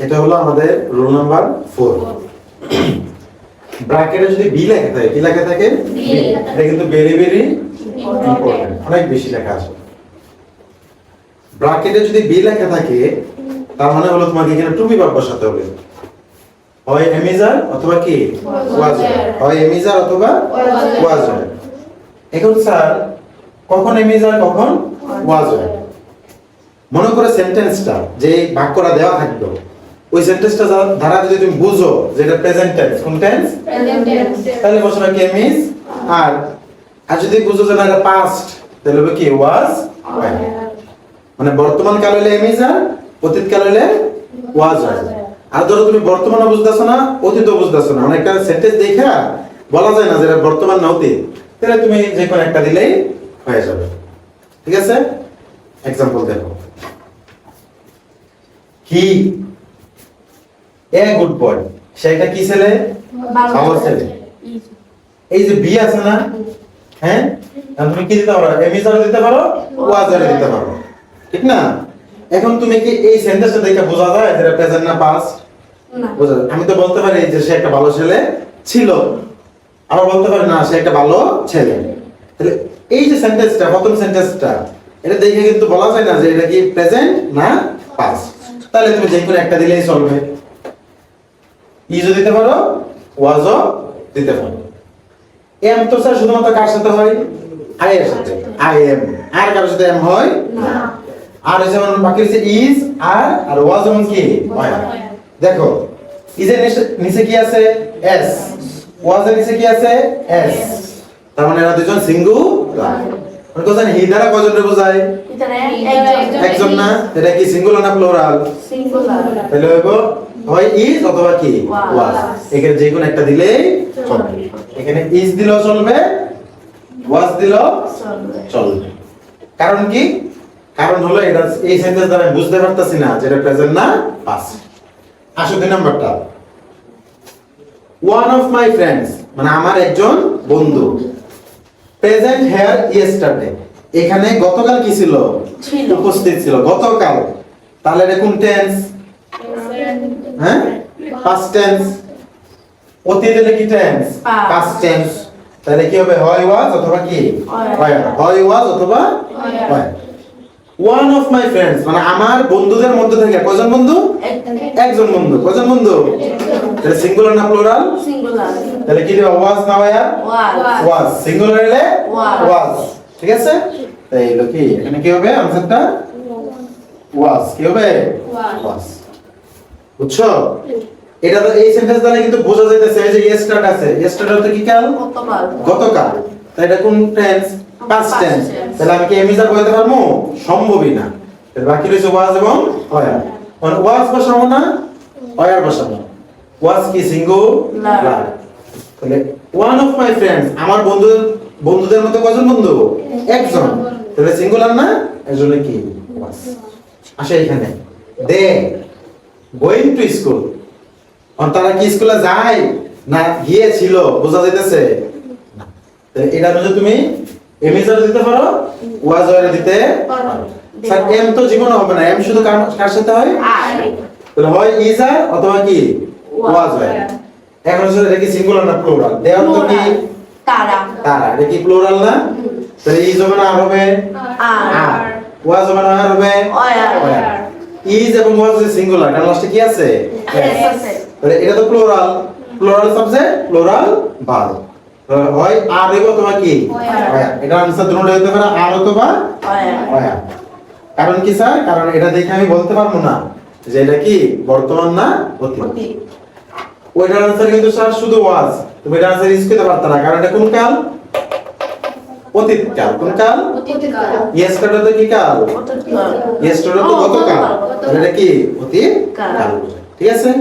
এটা হলো আমাদের রুল নাম্বার 4। ব্র্যাকেটে যদি বি লেখা থাকে, কি লেখা থাকে? এটা কিন্তু ভেরি ভেরি ইম্পর্টেন্ট, অনেক বেশি লেখা আছে। ব্র্যাকেটে যদি বি লেখা থাকে তার মানে হলো তোমাকে এখানে টু বি ভার্ব বসাতে হবে। হয় এমিজার অথবা কি ওয়াজার, হয় এমিজার অথবা ওয়াজার। এখন স্যার কখন এমিজার কখন ওয়াজার? মনে করে সেন্টেন্সটা যে বাক্যটা দেওয়া থাকলো, ওই সেন্টেন্সটা দ্বারা যদি তুমি বুঝো যে এটা প্রেজেন্ট টেন্স, কোন টেন্স? তাহলে বসাবে কি এমিজ। আর যদি বুঝো যে না এটা পাস্ট, তাহলে হবে কি ওয়াজ। মানে বর্তমান কাল হলে এমিজার, অতীত কাল হলে ওয়াজার। আর ধরো তুমি বর্তমানে বুঝতেছো না, অতীতও বুঝতেছো না, অনেকটা সেন্টেন্স দেখা বলা যায় না যে এটা বর্তমান না অতীত, তাহলে তুমি যে কোনো একটা দিলেই হয়ে যাবে। ঠিক আছে? এক্সাম্পল দেখো। কি এ গুড বয়, সেটা কি ছেলে? ভালো ছেলে। এই যে বি আছে না, হ্যাঁ, তুমি কি দিতে পারো? এমিজার দিতে পারো, ওয়াজার দিতে পারো, ঠিক না? এখন তুমি কি এই সেন্টেন্সটা দেখে বোঝা যায় যে এটা প্রেজেন্ট না পাস্ট? না বোঝা যায়। আমি তো বলতে পারি যে সে একটা ভালো ছেলে ছিল, আবার বলতে পারি না সে একটা ভালো ছেলে। তাহলে এই যে সেন্টেন্সটা, প্রথম সেন্টেন্সটা, এটা দেখে কিন্তু বলা যায় না যে এটা কি প্রেজেন্ট না পাস্ট। তাহলে তুমি যে কোনো একটা দিলেই চলবে। ইজও দিতে পারো, ওয়াজও দিতে পারো। এম তো স্যার শুধুমাত্র কার সাথে হয়? আই এর সাথে। I am. আর কার সাথে এম হয় না। আর যেমন বাকি আছে ইজ, আর ওয়াজ যেমন কি হয়। দেখো ইজের নিচে কি আছে? এস। ওয়াজের নিচে কি আছে? এস। তার মানে এরা দুজন সিঙ্গুলার। মানে কোথায় হি দ্বারা কয়জনকে বোঝায়? একজন না? এটা কি সিঙ্গুলার না প্লুরাল? সিঙ্গুলার। তাহলে হইব হয় ইজ অথবা কি ওয়াজ। এখানে যে কোনো একটা দিলেই চলবে। এখানে ইজ দিলেও চলবে, ওয়াজ দিলেও চলবে। কারণ কি? কারণ হলো এটা এই সেন্টেন্স দ্বারা আমি বুঝতে পারতাছি না যে এটা প্রেজেন্ট না পাস্ট। আসো 2 নাম্বারটা। ওয়ান অফ মাই ফ্রেন্ডস, মানে আমার একজন বন্ধু। প্রেজেন্ট হেয়ার ইয়েস্টারডে, এখানে গতকাল কি ছিল? উপস্থিত ছিল গতকাল। তাহলে এটা কোন টেন্স? হ্যাঁ, পাস্ট টেন্স। অতীতে কি টেন্স? Past tense. তাহলে কি হবে? হয় ওয়াজ অথবা কি হয়। হয় ওয়াজ অথবা হয়। ওয়ান অফ মাই ফ্রেন্ডস, মানে আমার বন্ধুদের মধ্যে থেকে কয়জন বন্ধু? একজন বন্ধু। কয়জন বন্ধু? তাহলে সিঙ্গুলার না প্লুরাল? সিঙ্গুলার। তাহলে কি দিবা? ওয়াজ না ওয়া? ওয়াজ। সিঙ্গুলার হলে ওয়াজ। ঠিক আছে? তাই হলো কি এখানে কি হবে? আনসারটা ওয়াজ। কি হবে? ওয়াজ। বুঝছো? এটা তো এই সেন্টেন্স দ্বারা কিন্তু বোঝা যাইতেছে যে ইয়েস্টারডে আছে। ইয়েস্টারডে তো কি কাল? গতকাল। গতকাল। তাই এটা কোন টেন্স? Past tense. তাহলে আমি কি এমিজার বলতে পারবো? সম্ভবই না। তাহলে বাকি রয়েছে ওয়াজ এবং ওয়ার। মানে ওয়াজ বসাবো না, ওয়ার বসাবো। ওয়াজ কি সিঙ্গুলার। তাহলে ওয়ান অফ মাই ফ্রেন্ডস, আমার বন্ধুদের মধ্যে কয়জন বন্ধু? একজন। তাহলে সিঙ্গুলার না, এজন্য কি ওয়াজ। আসে এখানে দে গোইং টু স্কুল, তারা কি স্কুলে যায় না গিয়েছিল? বোঝা যাইতেছে না। তাহলে এটা যদি তুমি এমিজার দিতে পারো, ওয়াজ ওয়ার দিতে পারো। স্যার এম তো জীবনে হবে না, এম শুধু কার সাথে হয়? আই। তাহলে হয় ইজ আর অথবা কি ওয়াজ ওয়ার। এখন আসলে এটা কি সিঙ্গুলার না প্লুরাল? দেওয়ার তো কি তারা। তারা এটা কি প্লুরাল না? তাহলে ইজ হবে না আর হবে? আর। ওয়াজ হবে না আর হবে? ওয়ার। ইজ এবং ওয়াজ যে সিঙ্গুলার, কারণ লাস্টে কি আছে? এস আছে। তাহলে এটা তো plural. Plural subject, plural verb. হয় আর হইব অথবা কি ওয়ার। এটা आंसर দুটোই হতে পারে, আর অথবা ওয়ার। কারণ কি স্যার? কারণ এটা দেখে আমি বলতে পারবো না যে এটা কি বর্তমান না অতীত। ওইটার आंसर কিন্তু স্যার শুধু ওয়াজ, তুমি এটা आंसर ইউজ করতে পারতা না, কারণ এটা কোন কাল? অতীত কাল। কোন কাল? অতীত কাল। ইয়েস্টারডে তো কি কাল? অতীত কাল। ইয়েস্টারডে তো গতকাল। তাহলে এটা কি অতীত কাল। ঠিক আছে?